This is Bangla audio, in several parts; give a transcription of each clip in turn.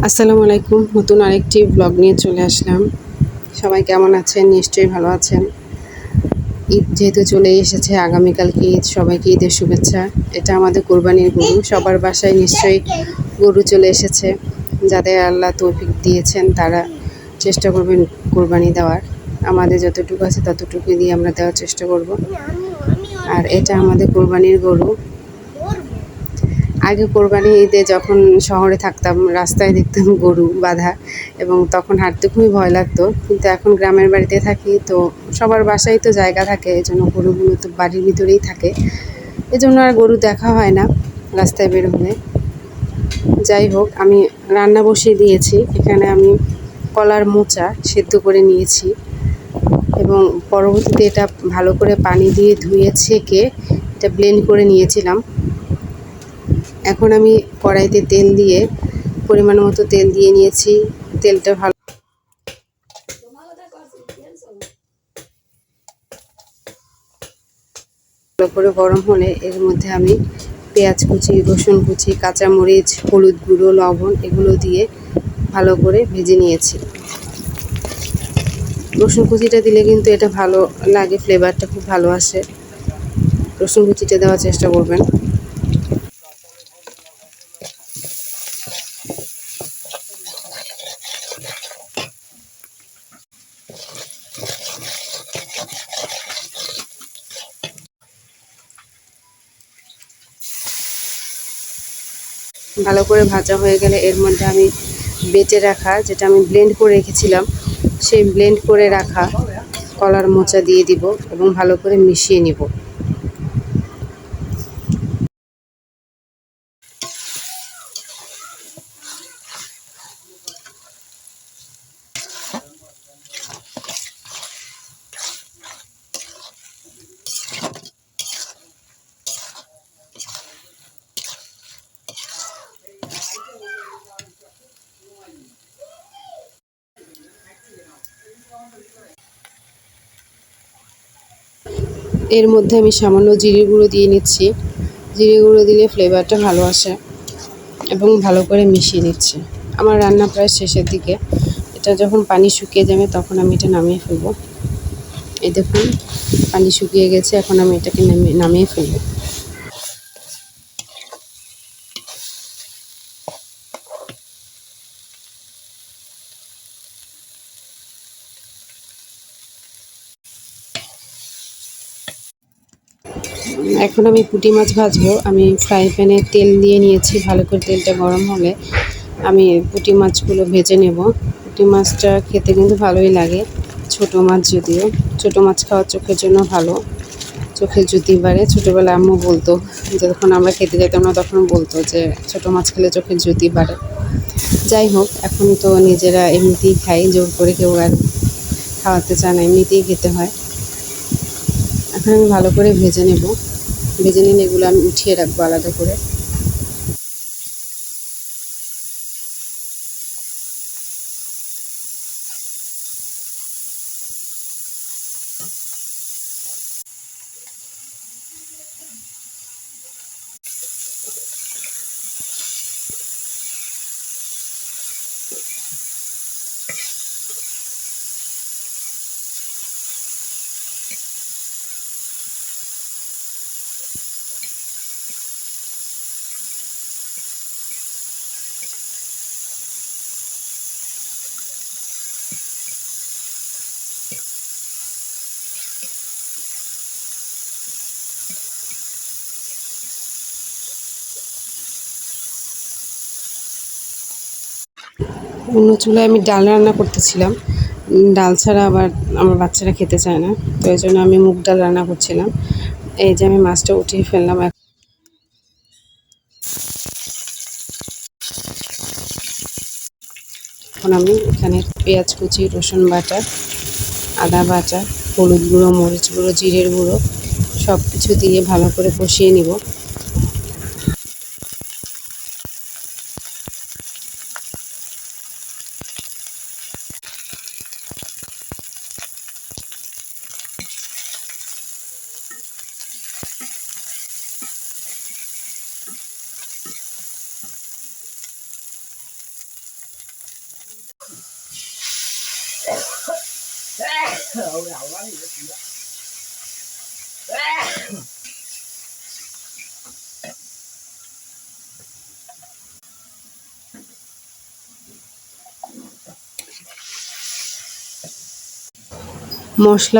আসসালামু আলাইকুম। নতুন আরেকটি ব্লগ নিয়ে চলে আসলাম। সবাই কেমন আছেন? নিশ্চয়ই ভালো আছেন। ঈদ যেহেতু চলে এসেছে, আগামীকালকে ঈদ, সবাইকে ঈদের শুভেচ্ছা। এটা আমাদের কোরবানির গরু। সবার বাসায় নিশ্চয়ই গরু চলে এসেছে। যাদের আল্লাহ তৌফিক দিয়েছেন তারা চেষ্টা করবেন কোরবানি দেওয়ার। আমাদের যতটুকু আছে ততটুকু দিয়ে আমরা দেওয়ার চেষ্টা করব। আর এটা আমাদের কোরবানির গরু। আগে কোরবানি ঈদে যখন শহরে থাকতাম, রাস্তায় দেখতাম গরু বাঁধা এবং তখন হাঁটতে খুবই ভয় লাগতো। কিন্তু এখন গ্রামের বাড়িতে থাকি, তো সবার বাসায় তো জায়গা থাকে, এই জন্য গরুগুলো তো বাড়ির ভিতরেই থাকে, এজন্য আর গরু দেখা হয় না রাস্তায় বের হলে। যাই হোক, আমি রান্না বসিয়ে দিয়েছি। এখানে আমি কলার মোচা সেদ্ধ করে নিয়েছি এবং পরবর্তীতে এটা ভালো করে পানি দিয়ে ধুয়ে ছেঁকে এটা ব্লেন্ড করে নিয়েছিলাম। এখন আমি কড়াইতে তেল দিয়ে পরিমাণ মতো তেল দিয়ে নিয়েছি। তেলটা ভালো করে গরম হলে এর মধ্যে আমি পেঁয়াজ কুচি, রসুন কুচি, কাঁচামরিচ, হলুদ গুঁড়ো, লবণ এগুলো দিয়ে ভালো করে ভেজে নিয়েছি। রসুন কুচিটা দিলে কিন্তু এটা ভালো লাগে, ফ্লেভারটা খুব ভালো আসে। রসুন কুচিটা দেওয়ার চেষ্টা করবেন। ভালো করে ভাজা হয়ে গেলে এর মধ্যে আমি বেটে রাখা, যেটা আমি ব্লেন্ড করে রেখেছিলাম, সেই ব্লেন্ড করে রাখা কলার মোচা দিয়ে দিব এবং ভালো করে মিশিয়ে নিব। এর মধ্যে আমি সামান্য জিরে গুঁড়ো দিয়ে নিচ্ছি। জিরে গুঁড়ো দিলে ফ্লেভারটা ভালো আসে এবং ভালো করে মিশিয়ে নিচ্ছি। আমার রান্না প্রায় শেষের দিকে। এটা যখন পানি শুকিয়ে যাবে তখন আমি এটা নামিয়ে ফেলবো। এই দেখুন, পানি শুকিয়ে গেছে, এখন আমি এটাকে নামিয়ে ফেলবো। এখন আমি পুঁটি মাছ ভাজবো। আমি ফ্রাই প্যানে তেল দিয়ে নিয়েছি। ভালো করে তেলটা গরম হলে আমি পুঁটি মাছগুলো ভেজে নেব। পুঁটি মাছটা খেতে কিন্তু ভালোই লাগে, ছোট মাছ যদিও। ছোট মাছ খাওয়া চোখের জন্য ভালো, চোখের জ্যোতি বাড়ে। ছোটোবেলায় আম্মু বলতো, যখন আমরা খেতে যেতাম না তখন বলতো যে ছোটো মাছ খেলে চোখের জ্যোতি বাড়ে। যাই হোক, এখন তো নিজেরা এমনিতেই খাই, জোর করে কেউ আর খাওয়াতে চায় না, এমনিতেই খেতে হয়। এখন আমি ভালো করে ভেজে নেব। ভেজে নিলে এগুলো আমি উঠিয়ে রাখবো আলাদা করে। অন্য চুলায় আমি ডাল রান্না করতেছিলাম। ডাল ছাড়া আবার আমার বাচ্চারা খেতে চায় না, তো এই জন্য আমি মুগ ডাল রান্না করছিলাম। এই যে আমি মাছটা উঠিয়ে ফেললাম। এখন আমি এখানে পেঁয়াজ কুচি, রসুন বাটা, আদা বাটা, হলুদ গুঁড়ো, মরিচ গুঁড়ো, জিরের গুঁড়ো সব কিছু দিয়ে ভালো করে কষিয়ে নিব। মশলা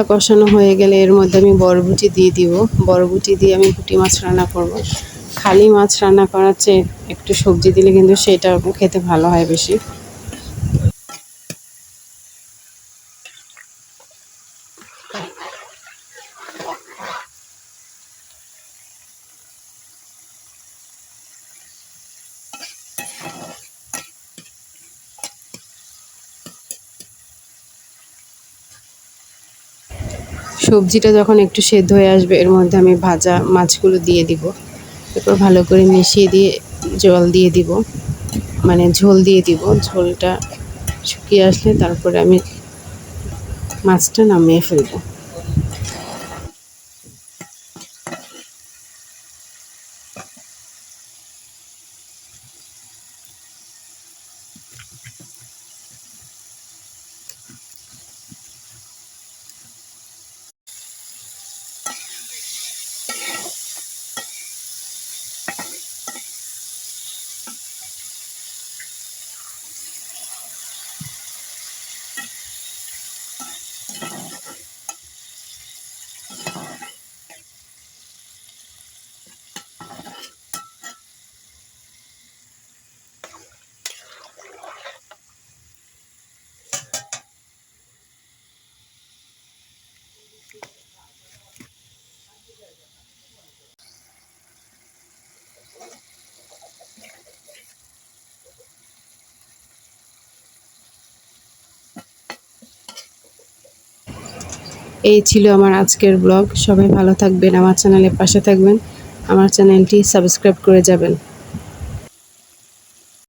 কষানো হয়ে গেলে এর মধ্যে আমি বরবটি দিয়ে দিব। বরবটি দিয়ে আমি পুঁটি মাছ রান্না করব। খালি মাছ রান্না করার চেয়ে একটু সবজি দিলে কিন্তু সেটা খেতে ভালো হয় বেশি। সবজিটা যখন একটু সেদ্ধ হয়ে আসবে এর মধ্যে আমি ভাজা মাছগুলো দিয়ে দিব। এরপর ভালো করে মিশিয়ে দিয়ে জল দিয়ে দিব, মানে ঝোল দিয়ে দিব। ঝোলটা শুকিয়ে আসলে তারপরে আমি মাছটা নামিয়ে ফেলবো। এই ছিল আমার আজকের ব্লগ। সবাই ভালো থাকবেন, আমার চ্যানেলের পাশে থাকবেন, আমার চ্যানেলটি সাবস্ক্রাইব করে যাবেন।